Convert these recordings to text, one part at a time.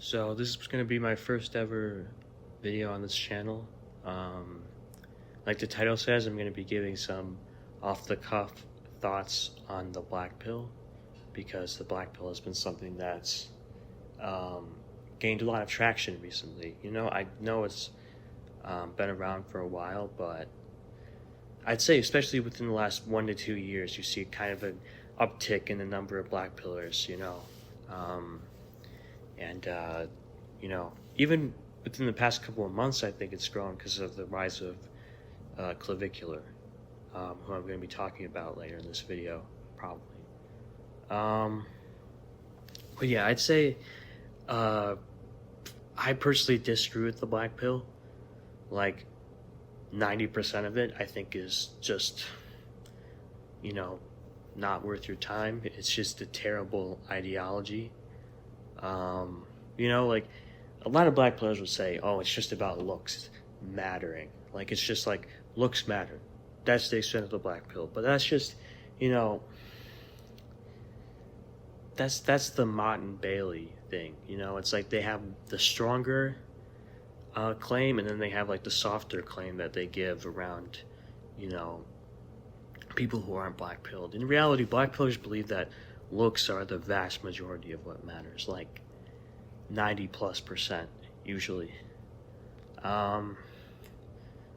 So this is going to be my first ever video on this channel. Like the title says, I'm going to be giving some off-the-cuff thoughts on the black pill, because the black pill has been something that's gained a lot of traction recently. You know, I know it's been around for a while, but I'd say especially within the last 1 to 2 years, you see kind of an uptick in the number of black pillars, you know. You know, even within the past couple of months, I think it's grown because of the rise of Clavicular, who I'm going to be talking about later in this video, probably. But yeah, I'd say I personally disagree with the black pill. Like 90% of it, I think, is just, you know, not worth your time. It's just a terrible ideology. You know, like a lot of black pillars would say, oh, it's just about looks mattering. Like, it's just like looks matter. That's the extent of the black pill. But that's just, you know, that's the Mott and Bailey thing. You know, it's like they have the stronger claim, and then they have like the softer claim that they give around, you know, people who aren't black pilled. In reality, black pillars believe that looks are the vast majority of what matters, like 90+% usually,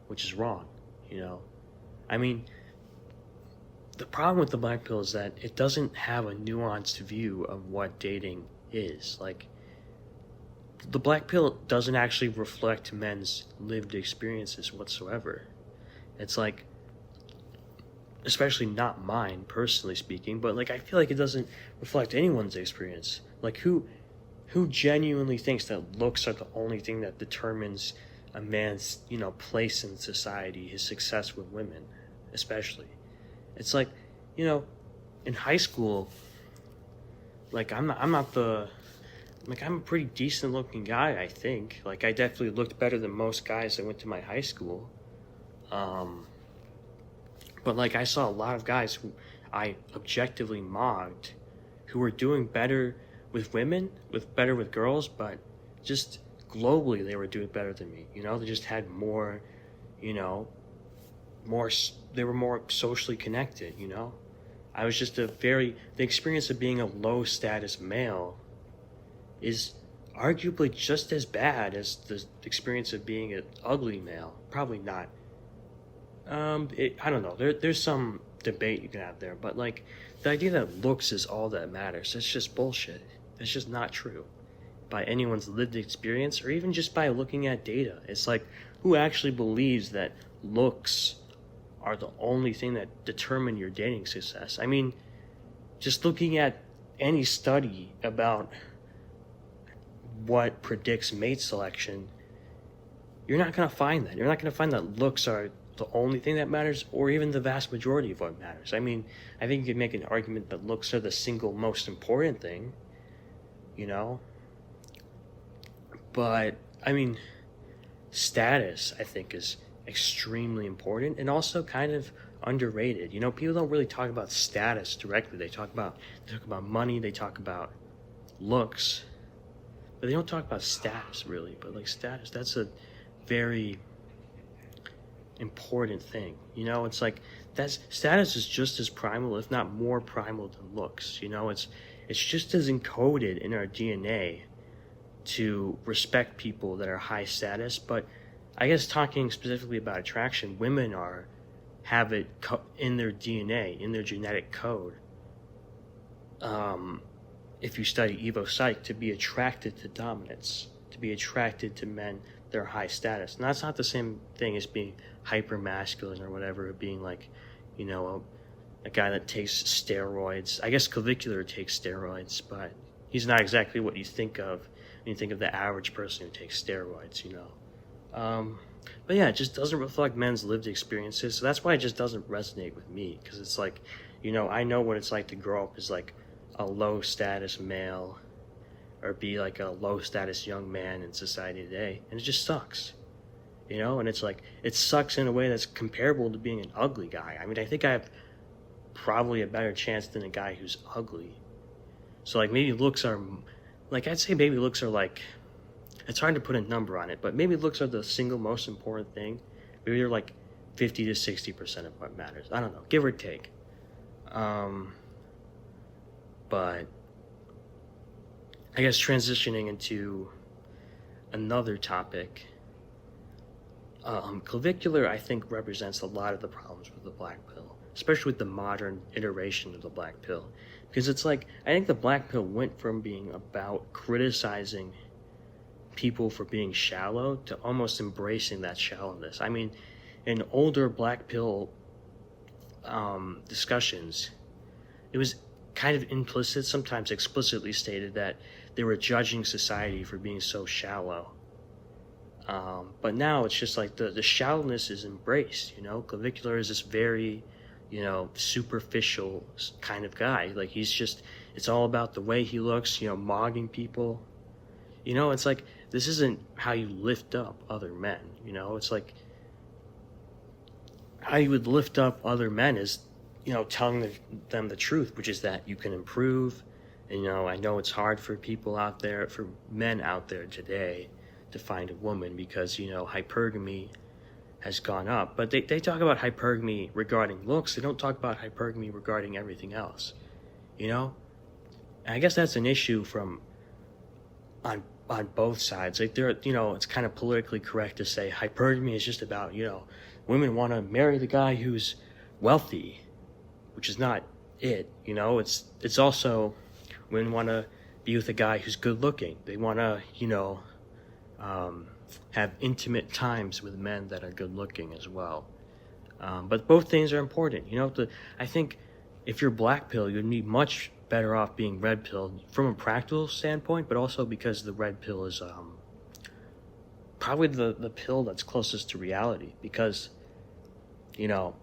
which is wrong, you know. I mean, the problem with the black pill is that it doesn't have a nuanced view of what dating is. Like, the black pill doesn't actually reflect men's lived experiences whatsoever. It's like, especially not mine, personally speaking, but like I feel like it doesn't reflect anyone's experience. Like, who genuinely thinks that looks are the only thing that determines a man's, you know, place in society, his success with women, especially? It's like, you know, in high school, like I'm a pretty decent looking guy, I think. Like, I definitely looked better than most guys that went to my high school. But like, I saw a lot of guys who I objectively mogged, who were doing better with women, better with girls, but just globally they were doing better than me. You know, they just had more, you know, they were more socially connected, you know. I was just the experience of being a low status male is arguably just as bad as the experience of being an ugly male. Probably not. I don't know. There's some debate you can have there, but like the idea that looks is all that matters, that's just bullshit. It's just not true by anyone's lived experience, or even just by looking at data. It's like, who actually believes that looks are the only thing that determine your dating success? I mean, just looking at any study about what predicts mate selection, you're not going to find that. You're not going to find that looks are the only thing that matters, or even the vast majority of what matters. I mean, I think you could make an argument that looks are the single most important thing, you know? But, I mean, status, I think, is extremely important and also kind of underrated. You know, people don't really talk about status directly. They talk about money, they talk about looks, but they don't talk about status, really. But, like, status, that's a very important thing. You know, it's like, status is just as primal, if not more primal, than looks. You know, it's just as encoded in our DNA to respect people that are high status. But I guess talking specifically about attraction, women have it in their DNA, in their genetic code. If you study Evo Psych, to be attracted to dominance, to be attracted to men that are high status. And that's not the same thing as being hyper masculine or whatever, or being like, you know, a guy that takes steroids. I guess Clavicular takes steroids, but he's not exactly what you think of when you think of the average person who takes steroids, you know. But yeah, it just doesn't reflect men's lived experiences. So that's why it just doesn't resonate with me, because it's like, you know, I know what it's like to grow up as like a low status male, or be like a low status young man in society today, and it just sucks, you know. And it's like, it sucks in a way that's comparable to being an ugly guy. I mean, I think I have probably a better chance than a guy who's ugly. So like, maybe looks are like, I'd say maybe looks are like, it's hard to put a number on it, but maybe looks are the single most important thing. Maybe they're like 50 to 60% of what matters. I don't know, give or take. But I guess transitioning into another topic, clavicular, I think, represents a lot of the problems with the black pill, especially with the modern iteration of the black pill. Because it's like, I think the black pill went from being about criticizing people for being shallow to almost embracing that shallowness. I mean, in older black pill discussions, it was kind of implicit, sometimes explicitly stated, that they were judging society for being so shallow. But now it's just like the shallowness is embraced, you know? Clavicular is this very, you know, superficial kind of guy. Like, he's just, it's all about the way he looks, you know, mogging people. You know, it's like, this isn't how you lift up other men, you know? It's like, how you would lift up other men is, you know, telling them the truth, which is that you can improve. And, you know, I know it's hard for people out there, for men out there today, to find a woman because, you know, hypergamy has gone up. But they talk about hypergamy regarding looks. They don't talk about hypergamy regarding everything else, you know? And I guess that's an issue from on both sides. Like, there, you know, it's kind of politically correct to say hypergamy is just about, you know, women want to marry the guy who's wealthy, which is not it, you know? It's also, women want to be with a guy who's good looking. They want to, you know, have intimate times with men that are good looking as well. But both things are important, you know? I think if you're black pill, you'd be much better off being red pill from a practical standpoint, but also because the red pill is probably the pill that's closest to reality, because, you know,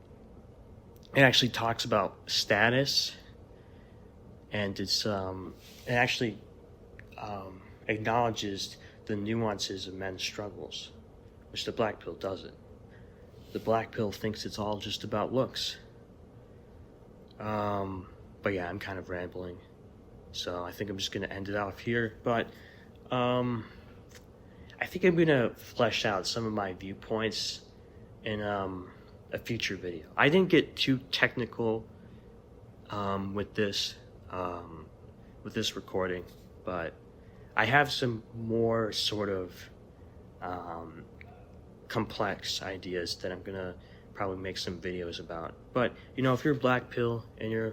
it actually talks about status, and it actually acknowledges the nuances of men's struggles, which the black pill doesn't. The black pill thinks it's all just about looks. But yeah, I'm kind of rambling, so I think I'm just going to end it off here. But I think I'm going to flesh out some of my viewpoints in a future video. I didn't get too technical with this recording, but I have some more sort of complex ideas that I'm going to probably make some videos about. But, you know, if you're black pill and you're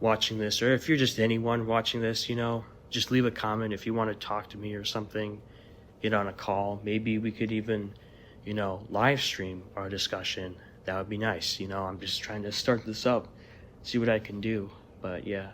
watching this, or if you're just anyone watching this, you know, just leave a comment if you want to talk to me or something, get on a call. Maybe we could even, you know, live stream our discussion. That would be nice. You know, I'm just trying to start this up, see what I can do. But yeah.